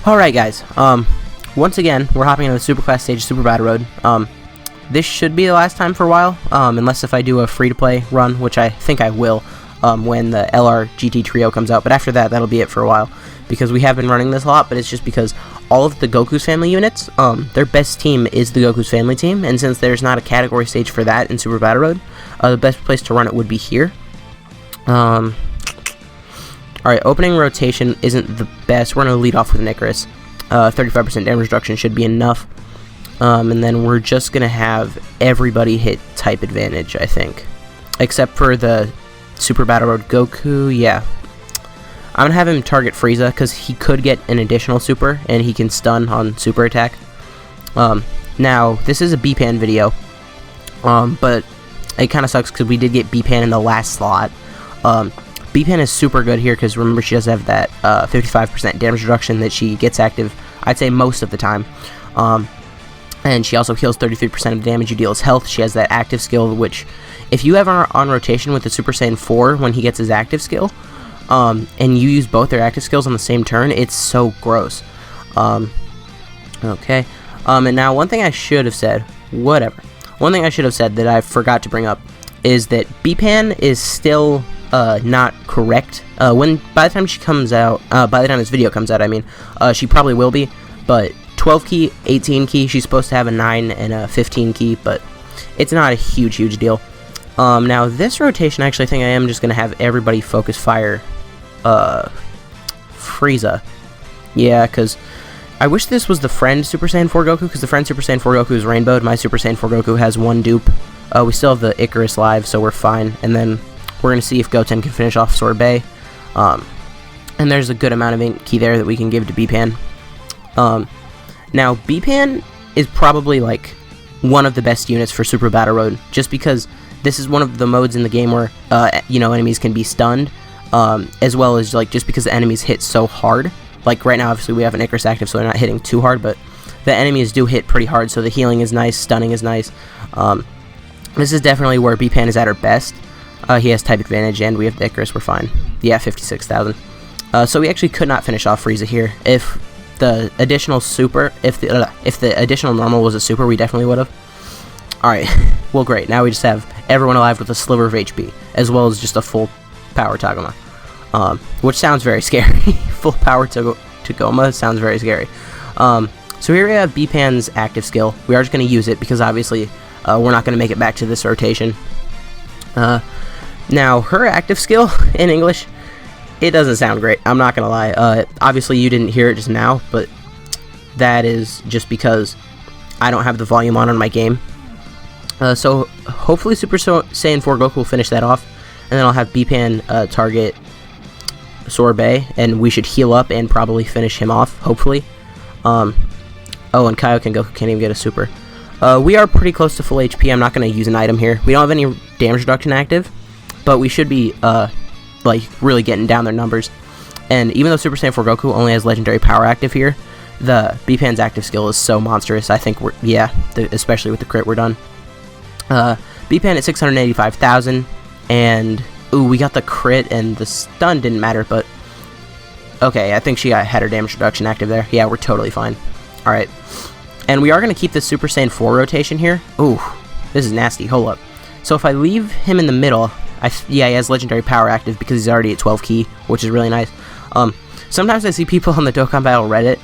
Alright guys, once again, we're hopping into the Superclass stage, Super Battle Road. This should be the last time for a while, unless if I do a free-to-play run, which I think I will, when the LR GT Trio comes out, but after that, that'll be it for a while, because we have been running this a lot, but it's just because all of the Goku's family units, their best team is the Goku's family team, and since there's not a category stage for that in Super Battle Road, the best place to run it would be here. Alright, opening rotation isn't the best. We're going to lead off with an Icarus. 35% damage reduction should be enough. And then we're just going to have everybody hit type advantage, I think. Except for the Super Battle Road Goku, yeah. I'm going to have him target Frieza, because he could get an additional super, and he can stun on super attack. Now, this is a B-Pan video, but it kind of sucks because we did get B-Pan in the last slot. B-Pan is super good here because remember she does have that 55% damage reduction that she gets active, I'd say most of the time. And she also heals 33% of the damage you deal as health. She has that active skill, which if you have her on rotation with the Super Saiyan 4 when he gets his active skill, and you use both their active skills on the same turn, it's so gross. Okay. And now one thing I should have said, one thing I should have said that I forgot to bring up is that B-Pan is still not correct. By the time she comes out, by the time this video comes out, I mean, she probably will be, but 12 key, 18 key, she's supposed to have a 9 and a 15 key, but it's not a huge deal. Now this rotation, I actually think I am just going to have everybody focus fire, Frieza. Yeah, because I wish this was the friend Super Saiyan 4 Goku, because the friend Super Saiyan 4 Goku is rainbowed. My Super Saiyan 4 Goku has one dupe. We still have the Icarus live, so we're fine, and then we're going to see if Goten can finish off Sorbet. And there's a good amount of ink key there that we can give to B-Pan. Now, B-Pan is probably, like, one of the best units for Super Battle Road, just because this is one of the modes in the game where, you know, enemies can be stunned, as well as, like, just because the enemies hit so hard. Like, right now, obviously, we have an Icarus active, so they're not hitting too hard, but the enemies do hit pretty hard, so the healing is nice, stunning is nice. This is definitely where B-Pan is at her best. He has type advantage, and we have the Icarus, we're fine. Yeah, 56,000. So we actually could not finish off Frieza here. If the additional super, if the additional normal was a super, we definitely would have. Alright, well great, now we just have everyone alive with a sliver of HP, as well as just a full power Tagoma. Which sounds very scary. Full power Tagoma sounds very scary. So here we have B-Pan's active skill. We are just going to use it, because obviously we're not going to make it back to this rotation. Now, her active skill, in English, it doesn't sound great, I'm not gonna lie. Obviously you didn't hear it just now, but that is just because I don't have the volume on my game. So, hopefully Super Saiyan 4 Goku will finish that off, and then I'll have B-Pan target Sorbet, and we should heal up and probably finish him off, hopefully. Oh, and Kaioken Goku can't even get a super. We are pretty close to full HP. I'm not going to use an item here. We don't have any damage reduction active, but we should be, like, really getting down their numbers. And even though Super Saiyan 4 Goku only has legendary power active here, the B-Pan's active skill is so monstrous. I think especially with the crit, we're done. B-Pan at 685,000, and, ooh, we got the crit, and the stun didn't matter, but, okay, I think she had her damage reduction active there. Yeah, we're totally fine. Alright. And we are going to keep the Super Saiyan 4 rotation here. Ooh, this is nasty. Hold up. So if I leave him in the middle, yeah, he has legendary power active because he's already at 12 key, which is really nice. Sometimes I see people on the Dokkan Battle Reddit,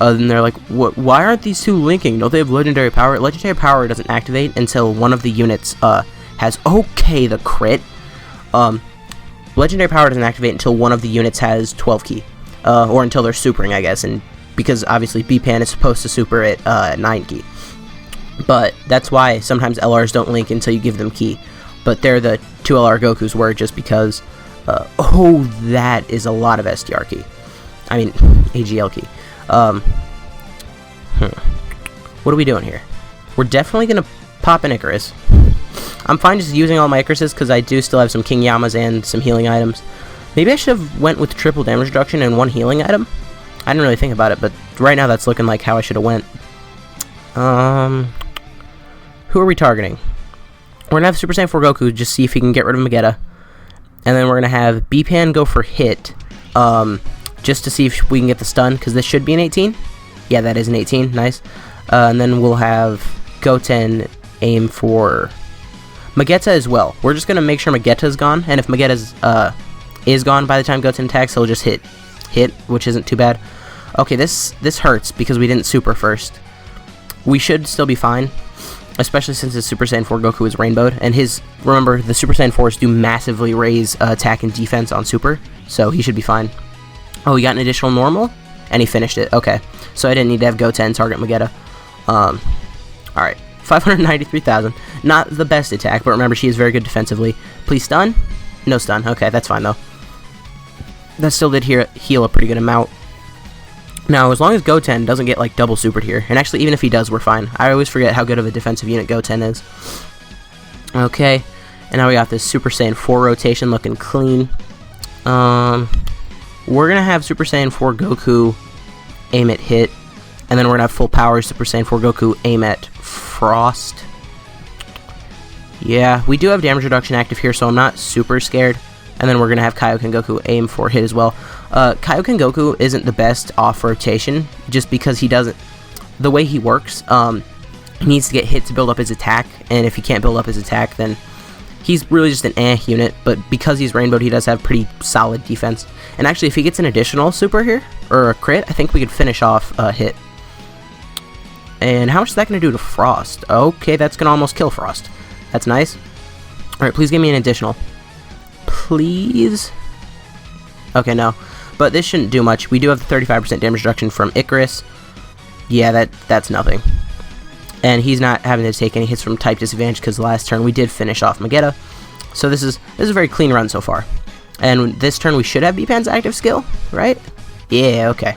and they're like, why aren't these two linking? Don't they have legendary power? Legendary power doesn't activate until one of the units has, okay, the crit. Legendary power doesn't activate until one of the units has 12 key, or until they're supering, I guess, and because obviously B-Pan is supposed to super at 9 key. But that's why sometimes LRs don't link until you give them key. But they're the 2 LR Gokus were, just because, oh, that is a lot of SDR key. I mean, AGL key. What are we doing here? We're definitely going to pop an Icarus. I'm fine just using all my Icaruses, because I do still have some King Yamas and some healing items. Maybe I should have went with triple damage reduction and 1 healing item. I didn't really think about it, but right now that's looking like how I should have went. Who are we targeting? We're going to have Super Saiyan 4 Goku, just see if he can get rid of Vegeta. And then we're going to have B-Pan go for hit, just to see if we can get the stun, because this should be an 18. Yeah, that is an 18. Nice. And then we'll have Goten aim for Magetta as well. We're just going to make sure Magetta is gone, and if Magetta is gone by the time Goten attacks, he'll just hit, which isn't too bad. Okay, this hurts because we didn't super first. We should still be fine, especially since his Super Saiyan 4 Goku is rainbowed, and remember, the Super Saiyan 4s do massively raise attack and defense on Super, so he should be fine. Oh, we got an additional normal, and he finished it. Okay, so I didn't need to have Goten target Magetta. Alright, 593,000. Not the best attack, but remember, she is very good defensively. Please stun? No stun. Okay, that's fine, though. That still did heal a pretty good amount. Now, as long as Goten doesn't get, like, double supered here, and actually, even if he does, we're fine. I always forget how good of a defensive unit Goten is. Okay, and now we got this Super Saiyan 4 rotation looking clean. We're going to have Super Saiyan 4 Goku aim at hit, and then we're going to have full power Super Saiyan 4 Goku aim at Frost. Yeah, we do have damage reduction active here, so I'm not super scared. And then we're going to have Kaioken Goku aim for hit as well. Kaioken Goku isn't the best off rotation, just because he doesn't... The way he works, he needs to get hit to build up his attack, and if he can't build up his attack, then he's really just an unit, but because he's rainbowed, he does have pretty solid defense. And actually, if he gets an additional super here, or a crit, I think we could finish off hit. And how much is that going to do to Frost? Okay, that's going to almost kill Frost. That's nice. Alright, please give me an additional. Please? Okay, no. But this shouldn't do much. We do have the 35% damage reduction from Icarus. Yeah, that's nothing. And he's not having to take any hits from type disadvantage because last turn we did finish off Magetta. So this is a very clean run so far. And this turn we should have Bipan's active skill, right? Yeah, okay.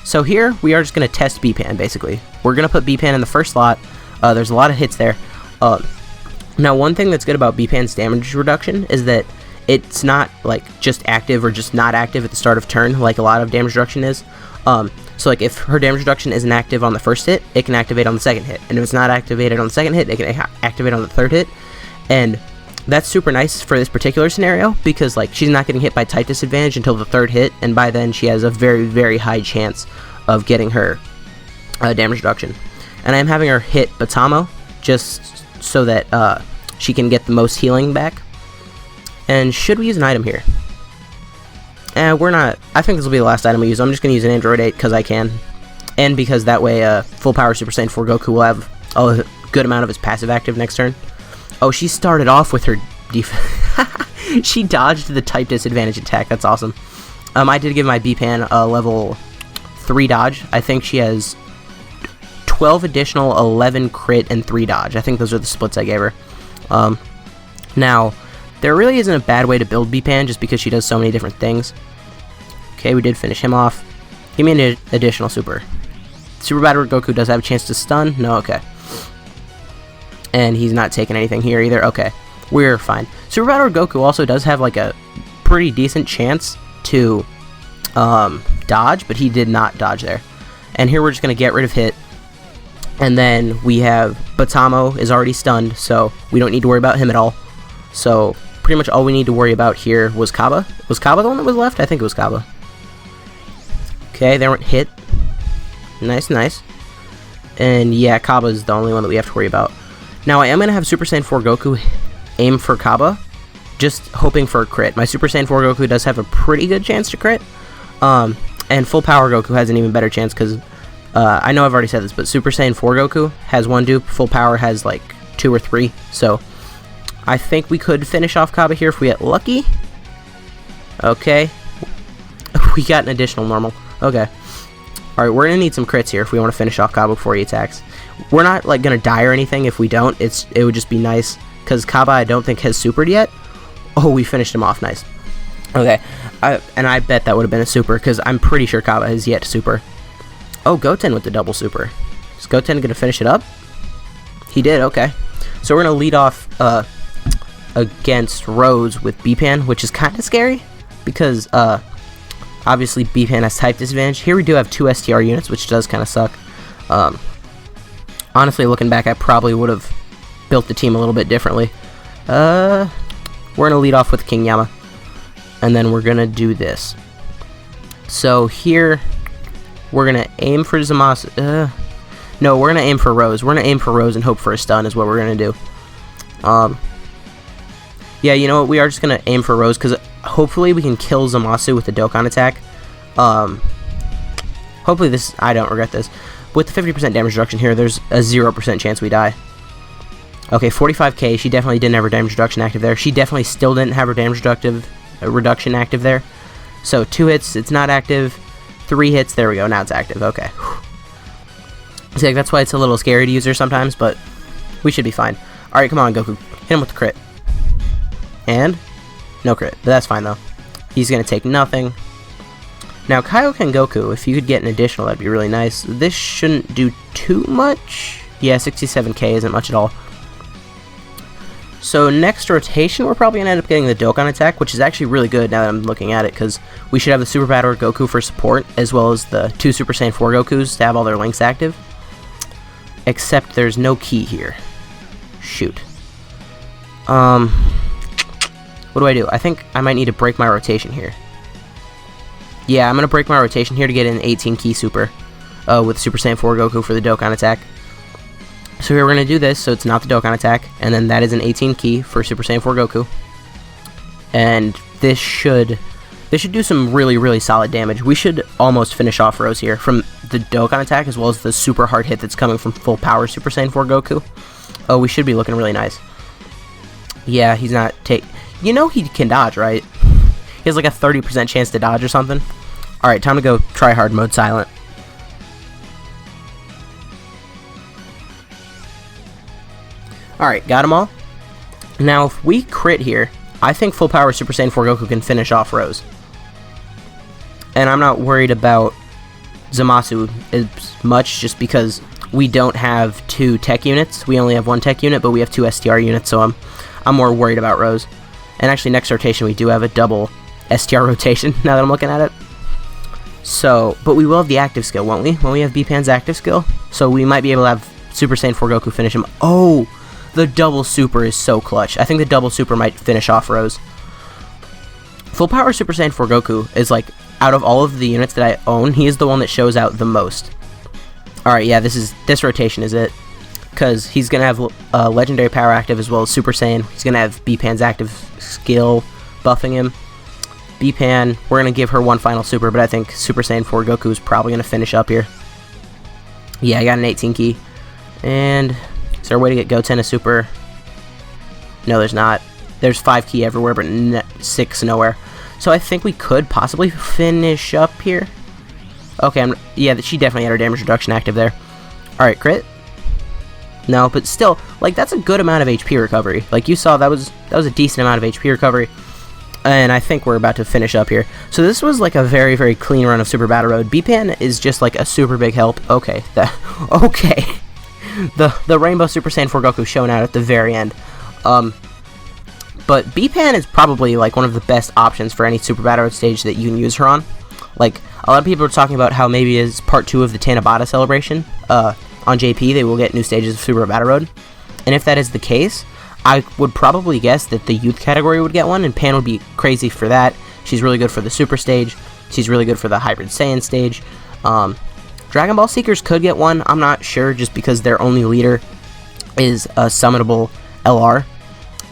So here we are just going to test Bipan, basically. We're going to put Bipan in the first slot. There's a lot of hits there. Now, one thing that's good about Bipan's damage reduction is that it's not like just active or just not active at the start of turn, like a lot of damage reduction is. So like if her damage reduction isn't active on the first hit, it can activate on the second hit. And if it's not activated on the second hit, it can activate on the third hit. And that's super nice for this particular scenario because like she's not getting hit by type disadvantage until the third hit, and by then she has a very, very high chance of getting her damage reduction. And I'm having her hit Batamo just so that she can get the most healing back. And should we use an item here? We're not. I think this will be the last item we use. I'm just going to use an Android 8 because I can. And because that way full power Super Saiyan 4 Goku will have a good amount of his passive active next turn. Oh, she started off with her defense. She dodged the type disadvantage attack. That's awesome. I did give my Bipan a level 3 dodge. I think she has 12 additional, 11 crit, and 3 dodge. I think those are the splits I gave her. Now, there really isn't a bad way to build Bipan just because she does so many different things. Okay, we did finish him off. Give me an additional super. Super Battle Goku does have a chance to stun. No, okay. And he's not taking anything here either. Okay, we're fine. Super Battle Goku also does have like a pretty decent chance to dodge, but he did not dodge there. And here we're just going to get rid of hit. And then we have Batamo is already stunned, so we don't need to worry about him at all. So pretty much all we need to worry about here was Kaba. Was Kaba the one that was left? I think it was Kaba. Okay, they weren't hit. Nice, nice. And yeah, Kaba is the only one that we have to worry about. Now I am going to have Super Saiyan 4 Goku aim for Kaba, just hoping for a crit. My Super Saiyan 4 Goku does have a pretty good chance to crit. And full power Goku has an even better chance because I know I've already said this, but Super Saiyan 4 Goku has 1 dupe, full power has like 2 or 3, so I think we could finish off Kaba here if we get lucky. Okay. We got an additional normal. Okay. Alright, we're going to need some crits here if we want to finish off Kaba before he attacks. We're not like going to die or anything if we don't. It would just be nice because Kaba I don't think has supered yet. Oh, we finished him off. Nice. Okay. And I bet that would have been a super because I'm pretty sure Kaba has yet to super. Oh, Goten with the double super. Is Goten going to finish it up? He did, okay. So we're going to lead off against Rose with Bipan, which is kind of scary because obviously Bipan has type disadvantage. Here we do have 2 STR units, which does kind of suck. Honestly, looking back, I probably would have built the team a little bit differently. We're going to lead off with King Yama, and then we're going to do this. So here, we're going to aim for Zamasu. No, we're going to aim for Rose. We're going to aim for Rose and hope for a stun is what we're going to do. Yeah, you know what? We are just going to aim for Rose because hopefully we can kill Zamasu with the Dokkan attack. Hopefully this... I don't regret this. With the 50% damage reduction here, there's a 0% chance we die. Okay, 45k. She definitely didn't have her damage reduction active there. She definitely still didn't have her damage reduction active there. So 2 hits, it's not active. 3 hits, there we go. Now it's active. Okay. See, like, that's why it's a little scary to use her sometimes, but we should be fine. Alright, come on, Goku. Hit him with the crit. And? No crit. But that's fine, though. He's going to take nothing. Now, Kaioken Goku, if you could get an additional, that'd be really nice. This shouldn't do too much. Yeah, 67k isn't much at all. So next rotation, we're probably going to end up getting the Dokkan attack, which is actually really good now that I'm looking at it, because we should have the Super Battle Goku for support, as well as the 2 Super Saiyan 4 Gokus to have all their links active. Except there's no key here. Shoot. What do I do? I think I might need to break my rotation here. Yeah, I'm going to break my rotation here to get an 18 key super with Super Saiyan 4 Goku for the Dokkan attack. So here we're going to do this, so it's not the Dokkan attack, and then that is an 18 key for Super Saiyan 4 Goku. And this should do some really, really solid damage. We should almost finish off Rose here from the Dokkan attack, as well as the super hard hit that's coming from full power Super Saiyan 4 Goku. Oh, we should be looking really nice. Yeah, he's not You know he can dodge, right? He has like a 30% chance to dodge or something. Alright, time to go try hard mode silent. Alright, got them all. Now, if we crit here, I think full power Super Saiyan 4 Goku can finish off Rose. And I'm not worried about Zamasu as much, just because we don't have 2 tech units. We only have 1 tech unit, but we have 2 STR units, so I'm more worried about Rose. And actually, next rotation, we do have a double STR rotation, now that I'm looking at it. So, but we will have the active skill, won't we? When we have Bpan's active skill. So we might be able to have Super Saiyan 4 Goku finish him. Oh! The double super is so clutch. I think the double super might finish off Rose. Full power Super Saiyan 4 Goku is like, out of all of the units that I own, he is the one that shows out the most. Alright, yeah, this rotation is it. Because he's going to have legendary power active as well as Super Saiyan. He's going to have Bpan's active skill buffing him. Bpan, we're going to give her one final super, but I think Super Saiyan 4 Goku is probably going to finish up here. Yeah, I got an 18 key. And is there a way to get Goten a super? No, there's not. There's 5 key everywhere, but 6 nowhere. So I think we could possibly finish up here. Okay, yeah, she definitely had her damage reduction active there. Alright, crit. No, but still, like, that's a good amount of HP recovery. Like you saw, that was a decent amount of HP recovery. And I think we're about to finish up here. So this was like a very, very clean run of Super Battle Road. Bpan is just like a super big help. Okay, okay. The Rainbow Super Saiyan 4 Goku showing out at the very end. But Bpan is probably like one of the best options for any Super Battle Road stage that you can use her on. Like, a lot of people are talking about how maybe as part 2 of the Tanabata celebration, on JP, they will get new stages of Super Battle Road. And if that is the case, I would probably guess that the youth category would get one, and Pan would be crazy for that. She's really good for the Super stage. She's really good for the Hybrid Saiyan stage. Dragon Ball Seekers could get one. I'm not sure, just because their only leader is a summonable LR.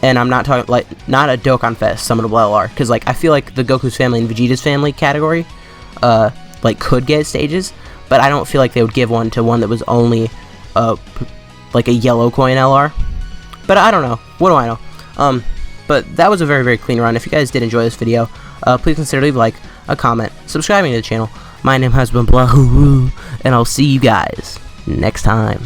And I'm not talking, like, not a Dokkan Fest summonable LR. Because, like, I feel like the Goku's family and Vegeta's family category, like, could get stages. But I don't feel like they would give one to one that was only, like, a yellow coin LR. But I don't know. What do I know? But that was a very, very clean run. If you guys did enjoy this video, please consider leaving a like, a comment, subscribing to the channel. My name has been Blah, and I'll see you guys next time.